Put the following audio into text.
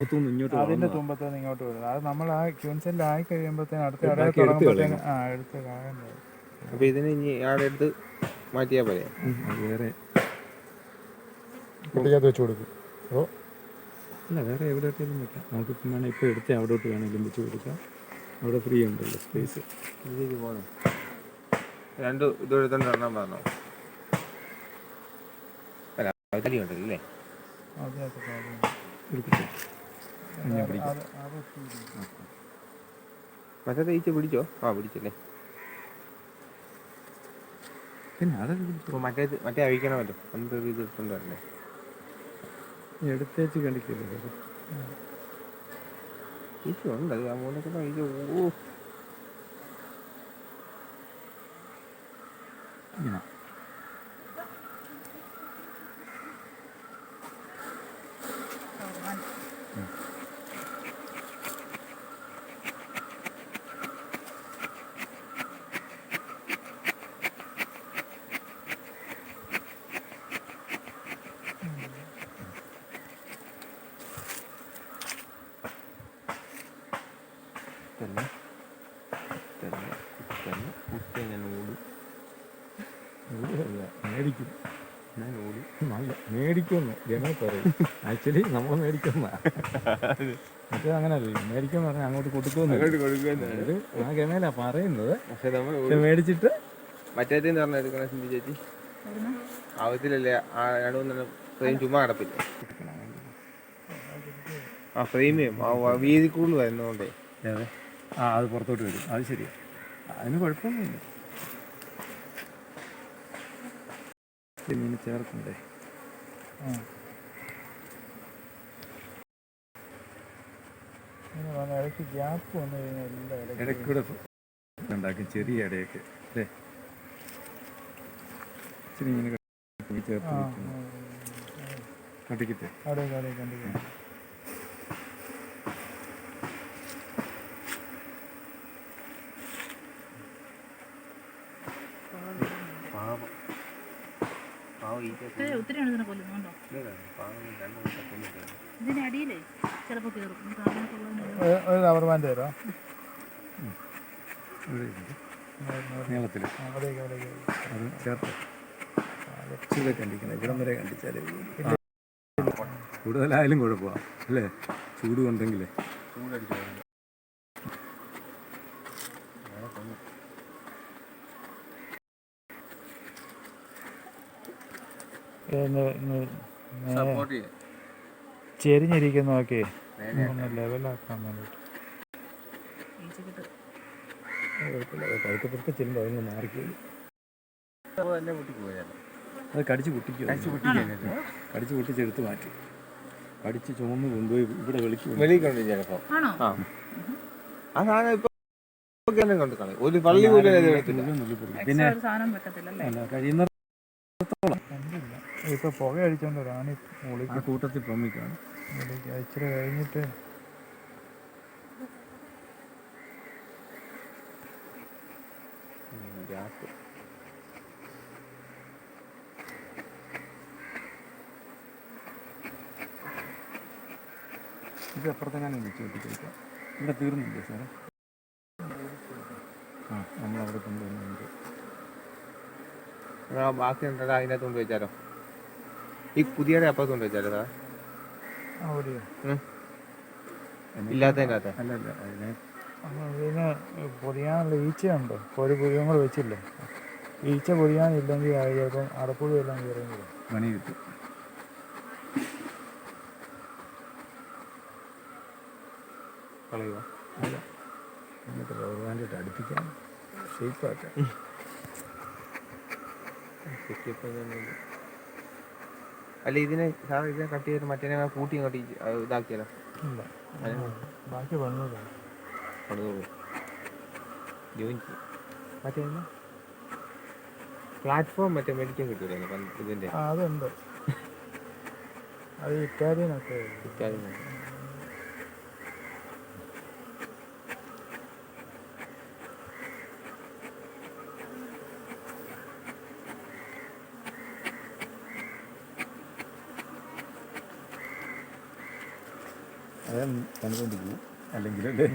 ഇങ്ങോട്ട് അതിന്റെ തുമ്പത്തുനിന്ന് ഇങ്ങോട്ട് വരും. അത് നമ്മൾ ആ ക്യൂൻസെല്ലിൽ ആയി കഴിയുമ്പോഴത്തേന് അടുത്ത ഇടയിൽ തുടങ്ങുമ്പോഴത്തേന് എടുത്ത് കളയാൻ പോകും. അപ്പോൾ ഇതിന് ഇനി ആടെ എടുത്ത് മാറ്റിയാൽ പോലെ വേറെ കുട്ടിക്കകത്ത് വെച്ച് കൊടുക്കും. ഓ അല്ല, വേറെ എവിടെയൊക്കെയും വെക്കാം. നമുക്ക് വേണമെങ്കിൽ ഇപ്പോൾ എടുത്ത് അവിടോട്ട് വേണമെങ്കിലും വെച്ച് കൊടുക്കാം. അവിടെ ഫ്രീ ഉണ്ടല്ലോ സ്പേസ്. ഇതിലേക്ക് പോകണം. രണ്ട് ഇതെടുത്തോണ്ട് എണ്ണം പറഞ്ഞോ. അല്ല അതല്ലേ ഉണ്ടല്ലേ മറ്റേ തേച്ച് പിടിച്ചോ? പിടിച്ചല്ലേ. പിന്നെ അതൊക്കെ മറ്റേ അഴിക്കണമല്ലോ. എന്തൊരു ഇത് എടുത്തോണ്ടല്ലേ എടുത്തേച്ച് കണ്ടിട്ടില്ലേ ഉണ്ട്. അത് ആ മൂന്നൊക്കെ അഴിച്ചു. ഇങ്ങനെ മേടിക്കും. മേടിക്കുമെന്ന് ജനം പറയും. ആക്ച്വലി നമ്മൾ മേടിക്കുന്ന മറ്റേ അങ്ങനല്ലേ. മേടിക്കുമെന്ന് പറഞ്ഞാൽ അങ്ങോട്ട് കൊടുക്കുമെന്ന് ഇത് ആ ഗമയിലാ പറയുന്നത്. പക്ഷെ മേടിച്ചിട്ട് മറ്റേന്ന് പറഞ്ഞ എടുക്കണ സിന്ധി ചേച്ചി ആവശ്യത്തിലല്ലേ ആ രണ്ടു ഫ്രെയിം ചുമ്മാ കിടപ്പില്ല. ആ ഫ്രെയിം വീതി കൂടുതൽ വരുന്നതുകൊണ്ടേ അത് പുറത്തോട്ട് വരും. അത് ശരിയാണ്. അതിന് കുഴപ്പമൊന്നുമില്ല. മീൻ ചേർക്കണ്ടേ? ഇടയ്ക്ക് ഗ്യാപ്പ് വന്നു കഴിഞ്ഞാൽ ഇടയ്ക്കൂടെ ഉണ്ടാക്കും. ചെറിയ ഇടയൊക്കെ അല്ലേ? ഇച്ചിരി മീൻ ചേർത്ത് കട്ടിക്കിട്ട് ഒത്തിരിയാണ് ഇതിനെ കൊല്ലുന്നുണ്ടോ? ഇതിന്റെ അടിയിലേ ചിലപ്പോ കയറും. റബ്ബർ ബാൻഡ് തരാം നീളത്തിൽ അത് ചേർത്ത് ഇച്ചിരി കണ്ടിക്കണം. ഇവിടം വരെ കണ്ടിച്ചാൽ കൂടുതലായാലും കുഴപ്പമാണ് അല്ലേ? ചൂട് കൊണ്ടെങ്കിലേ ചെരിഞ്ഞിരിക്കുന്നതൊക്കെ ഒന്ന് ലെവലാക്കാൻ വേണ്ടിയിട്ട്. പതുക്കെ ചെല്ലുമ്പോൾ അതൊന്ന് മാറിക്കോളും. അത് കടിച്ച് പൊട്ടിക്കും. കടിച്ച് പൊട്ടിച്ചെടുത്ത് മാറ്റി കടിച്ച് ചുമന്ന് കൊണ്ടുപോയി ഇവിടെ വെളിക്കൊണ്ട് ചിലപ്പോൾ ആ സാധനം ഇപ്പൊ ഒരു പള്ളി പിന്നെ കഴിയുന്ന ഇപ്പൊ പുക അടിച്ചോണ്ട് റാണി ആ കൂട്ടത്തിൽ പൊമ്മിക്കാണ്. ഇച്ചിരി കഴിഞ്ഞിട്ട് ഇത് അപ്പുറത്തെങ്ങാനും വിളിച്ചു വെട്ടിക്കഴിക്കാം. ഇവിടെ തീർന്നില്ലേ സാറേ? നമ്മളവിടെ കൊണ്ടുവന്നുണ്ട്. ബാക്കി ഉണ്ടോ അതിനകത്ത് കൊണ്ട് വെച്ചാലോ? ഈ പുതിയ അപ്പുറത്ത് കൊണ്ട് വെച്ചാലോ സാർ? ഇല്ലാത്തതിൻ്റെ അകത്ത് അല്ലല്ല അതിനെ ഇതിന് പൊതിയാനുള്ള ഈച്ചയുണ്ടോ? ഒരു പുതിയും കൂടെ വെച്ചില്ലേ? ഈച്ച പൊതിയാനില്ലെങ്കിൽ ചിലപ്പം അടപ്പുഴി എല്ലാം കയറുന്നത് പണി കിട്ടും. കളയുക. അല്ല എന്നിട്ട് റബ്ബർ ബാൻഡിട്ട് അടുപ്പിക്കാൻ ഷേപ്പാക്കാം. അല്ല ഇതിനെ സാർ ഇതിനെ കട്ട് ചെയ്തിട്ട് മറ്റേ കൂട്ടി ഇങ്ങോട്ട് ഇതാക്കിയാലോ? ബാക്കി പണിതോളൂ. ജോയിൻ മറ്റേ പ്ലാറ്റ്ഫോം മറ്റേ മേടിക്കാൻ കിട്ടൂല ഇതിൻ്റെ? അതുണ്ട്. അത് ഇറ്റാലിയനൊക്കെ അതേ കണ്ടുകൊണ്ടിരിക്കും അല്ലെങ്കിൽ അല്ലേ